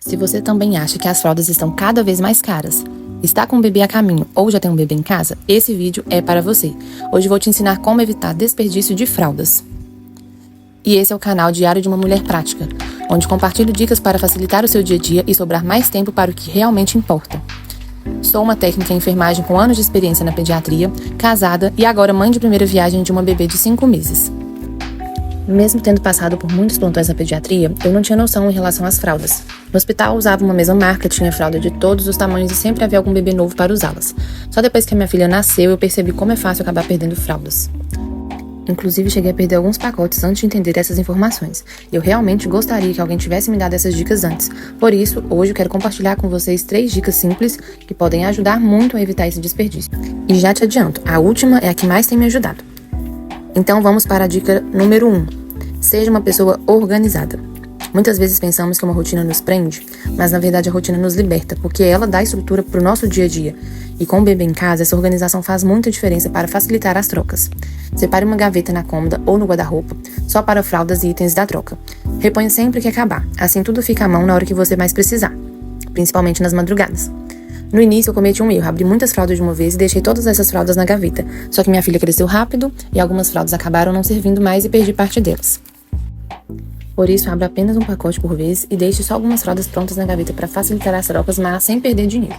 Se você também acha que as fraldas estão cada vez mais caras, está com um bebê a caminho ou já tem um bebê em casa, esse vídeo é para você. Hoje vou te ensinar como evitar desperdício de fraldas. E esse é o canal Diário de uma Mulher Prática, onde compartilho dicas para facilitar o seu dia a dia e sobrar mais tempo para o que realmente importa. Sou uma técnica em enfermagem com anos de experiência na pediatria, casada e agora mãe de primeira viagem de uma bebê de 5 meses. Mesmo tendo passado por muitos plantões na pediatria, eu não tinha noção em relação às fraldas. No hospital eu usava uma mesma marca, tinha fralda de todos os tamanhos e sempre havia algum bebê novo para usá-las. Só depois que a minha filha nasceu eu percebi como é fácil acabar perdendo fraldas. Inclusive cheguei a perder alguns pacotes antes de entender essas informações. Eu realmente gostaria que alguém tivesse me dado essas dicas antes. Por isso, hoje eu quero compartilhar com vocês 3 dicas simples que podem ajudar muito a evitar esse desperdício. E já te adianto, a última é a que mais tem me ajudado. Então vamos para a dica número 1. Seja uma pessoa organizada. Muitas vezes pensamos que uma rotina nos prende, mas na verdade a rotina nos liberta, porque ela dá estrutura para o nosso dia a dia. E com o bebê em casa, essa organização faz muita diferença para facilitar as trocas. Separe uma gaveta na cômoda ou no guarda-roupa, só para fraldas e itens da troca. Reponha sempre que acabar, assim tudo fica à mão na hora que você mais precisar, principalmente nas madrugadas. No início eu cometi um erro, abri muitas fraldas de uma vez e deixei todas essas fraldas na gaveta, só que minha filha cresceu rápido e algumas fraldas acabaram não servindo mais e perdi parte delas. Por isso, abra apenas um pacote por vez e deixe só algumas fraldas prontas na gaveta para facilitar as trocas, mas sem perder dinheiro.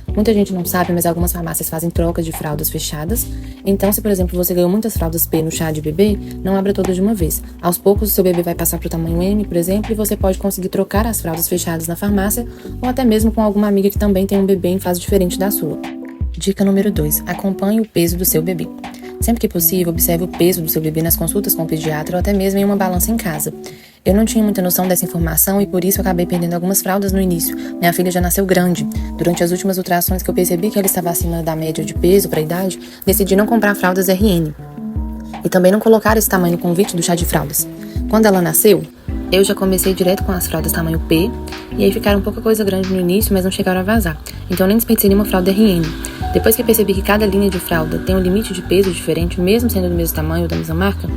Muita gente não sabe, mas algumas farmácias fazem trocas de fraldas fechadas. Então, se por exemplo você ganhou muitas fraldas P no chá de bebê, não abra todas de uma vez. Aos poucos, o seu bebê vai passar para o tamanho M, por exemplo, e você pode conseguir trocar as fraldas fechadas na farmácia ou até mesmo com alguma amiga que também tem um bebê em fase diferente da sua. Dica número 2. Acompanhe o peso do seu bebê. Sempre que possível, observe o peso do seu bebê nas consultas com o pediatra ou até mesmo em uma balança em casa. Eu não tinha muita noção dessa informação e por isso eu acabei perdendo algumas fraldas no início. Minha filha já nasceu grande. Durante as últimas ultrassons que eu percebi que ela estava acima da média de peso para a idade, decidi não comprar fraldas RN. E também não colocar esse tamanho no convite do chá de fraldas. Quando ela nasceu, eu já comecei direto com as fraldas tamanho P, e aí ficaram pouca coisa grande no início, mas não chegaram a vazar. Então eu nem desperdicei nenhuma fralda RN. Depois que eu percebi que cada linha de fralda tem um limite de peso diferente, mesmo sendo do mesmo tamanho ou da mesma marca,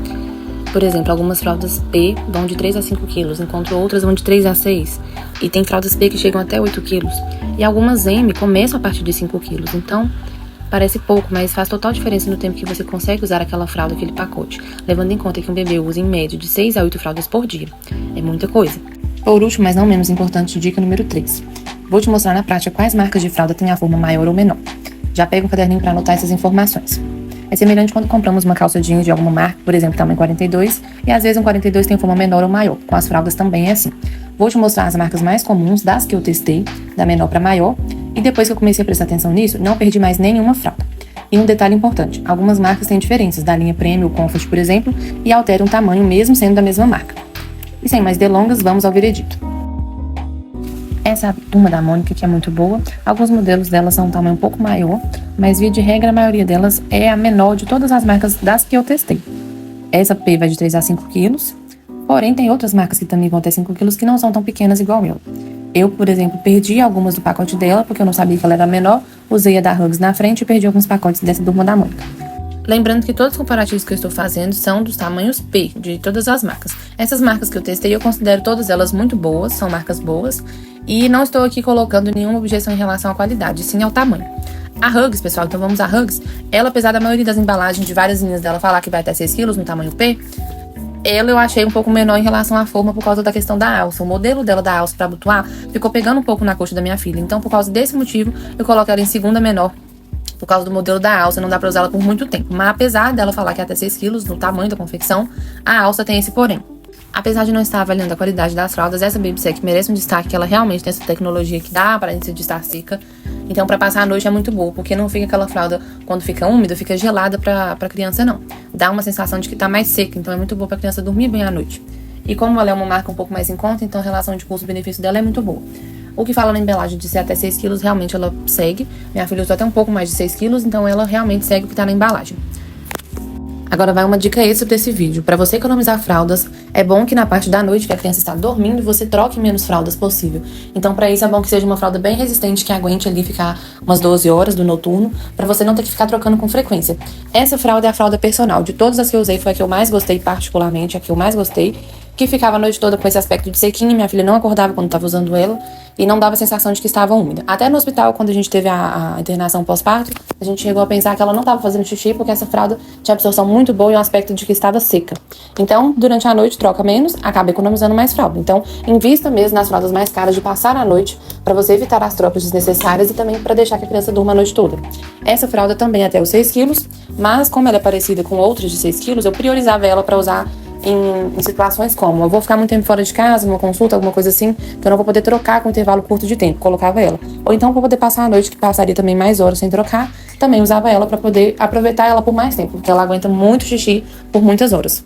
por exemplo, algumas fraldas P vão de 3 a 5 quilos, enquanto outras vão de 3 a 6. E tem fraldas P que chegam até 8 quilos. E algumas M começam a partir de 5 quilos. Então, parece pouco, mas faz total diferença no tempo que você consegue usar aquela fralda, aquele pacote. Levando em conta que um bebê usa em média de 6 a 8 fraldas por dia. É muita coisa. Por último, mas não menos importante, dica número 3. Vou te mostrar na prática quais marcas de fralda têm a forma maior ou menor. Já pega um caderninho para anotar essas informações. É semelhante quando compramos uma calça jeans de alguma marca, por exemplo, tamanho 42, e às vezes um 42 tem forma menor ou maior. Com as fraldas também é assim. Vou te mostrar as marcas mais comuns das que eu testei, da menor para maior, e depois que eu comecei a prestar atenção nisso, não perdi mais nenhuma fralda. E um detalhe importante, algumas marcas têm diferenças, da linha Premium ou Comfort, por exemplo, e alteram o tamanho mesmo sendo da mesma marca. E sem mais delongas, vamos ao veredito. Essa é a Turma da Mônica, que é muito boa. Alguns modelos delas são um tamanho um pouco maior, mas via de regra a maioria delas é a menor de todas as marcas das que eu testei. Essa P vai de 3 a 5 quilos, porém tem outras marcas que também vão até 5 quilos que não são tão pequenas igual eu. Eu, por exemplo, perdi algumas do pacote dela porque eu não sabia que ela era menor, usei a da Huggies na frente e perdi alguns pacotes dessa Turma da Mônica. Lembrando que todos os comparativos que eu estou fazendo são dos tamanhos P, de todas as marcas. Essas marcas que eu testei, eu considero todas elas muito boas, são marcas boas, e não estou aqui colocando nenhuma objeção em relação à qualidade, sim ao tamanho. A Huggies, pessoal, então vamos à Huggies. Ela, apesar da maioria das embalagens de várias linhas dela falar que vai até 6 quilos no tamanho P, ela eu achei um pouco menor em relação à forma por causa da questão da alça. O modelo dela da alça para abotoar ficou pegando um pouco na coxa da minha filha. Então, por causa desse motivo, eu coloco ela em segunda menor. Por causa do modelo da alça, não dá pra usá-la por muito tempo. Mas apesar dela falar que é até 6 quilos no tamanho da confecção, a alça tem esse porém. Apesar de não estar avaliando a qualidade das fraldas, essa BabySec merece um destaque, que ela realmente tem essa tecnologia que dá a aparência de estar seca. Então, pra passar a noite é muito boa, porque não fica aquela fralda, quando fica úmida, fica gelada pra criança, não. Dá uma sensação de que tá mais seca, então é muito boa pra criança dormir bem à noite. E como ela é uma marca um pouco mais em conta, então a relação de custo-benefício dela é muito boa. O que fala na embalagem de ser até 6 quilos, realmente ela segue. Minha filha usou até um pouco mais de 6 quilos, então ela realmente segue o que tá na embalagem. Agora vai uma dica extra desse vídeo. Para você economizar fraldas, é bom que na parte da noite que a criança está dormindo, você troque menos fraldas possível. Então, para isso é bom que seja uma fralda bem resistente, que aguente ali ficar umas 12 horas do noturno, para você não ter que ficar trocando com frequência. Essa fralda é a fralda personal. De todas as que eu usei, foi a que eu mais gostei particularmente, a que eu mais gostei, que ficava a noite toda com esse aspecto de sequinha. Minha filha não acordava quando estava usando ela. e não dava a sensação de que estava úmida. Até no hospital, quando a gente teve a internação pós-parto, a gente chegou a pensar que ela não estava fazendo xixi porque essa fralda tinha absorção muito boa e um aspecto de que estava seca. Então, durante a noite, troca menos, acaba economizando mais fralda. Então, invista mesmo nas fraldas mais caras de passar a noite para você evitar as trocas desnecessárias e também para deixar que a criança durma a noite toda. Essa fralda também é até os 6 quilos, mas como ela é parecida com outras de 6 quilos, eu priorizava ela para usar em situações como eu vou ficar muito tempo fora de casa, numa consulta, alguma coisa assim, que eu não vou poder trocar com um intervalo curto de tempo, colocava ela. Ou então, para poder passar a noite, que passaria também mais horas sem trocar, também usava ela para poder aproveitar ela por mais tempo, porque ela aguenta muito xixi por muitas horas.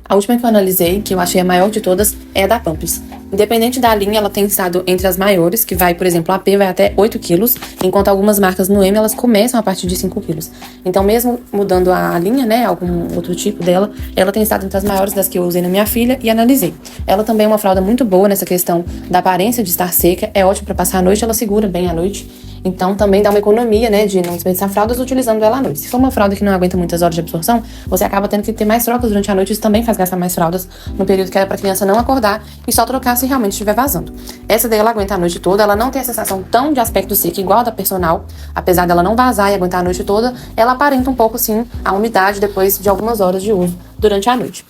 A última que eu analisei, que eu achei a maior de todas, é a da Pampers. Independente da linha, ela tem estado entre as maiores, que vai, por exemplo, a P vai até 8 quilos, enquanto algumas marcas no M, elas começam a partir de 5 quilos. Então, mesmo mudando a linha, né, algum outro tipo dela, ela tem estado entre as maiores das que eu usei na minha filha e analisei. Ela também é uma fralda muito boa nessa questão da aparência de estar seca, é ótima para passar a noite, ela segura bem a noite. Então, também dá uma economia, né, de não desperdiçar fraldas utilizando ela à noite. Se for uma fralda que não aguenta muitas horas de absorção, você acaba tendo que ter mais trocas durante a noite. Isso também faz gastar mais fraldas no período que era pra criança não acordar e só trocar se realmente estiver vazando. Essa daí ela aguenta a noite toda, ela não tem a sensação tão de aspecto seco igual a da personal, apesar dela não vazar e aguentar a noite toda, ela aparenta um pouco, sim, a umidade depois de algumas horas de uso durante a noite.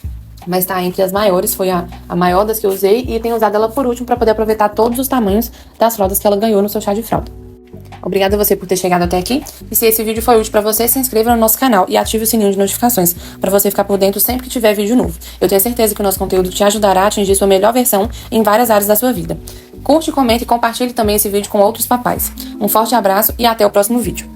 Mas tá entre as maiores, foi a maior das que eu usei e tenho usado ela por último para poder aproveitar todos os tamanhos das fraldas que ela ganhou no seu chá de fralda. Obrigada a você por ter chegado até aqui. E se esse vídeo foi útil para você, se inscreva no nosso canal e ative o sininho de notificações para você ficar por dentro sempre que tiver vídeo novo. Eu tenho certeza que o nosso conteúdo te ajudará a atingir sua melhor versão em várias áreas da sua vida. Curte, comente e compartilhe também esse vídeo com outros papais. Um forte abraço e até o próximo vídeo.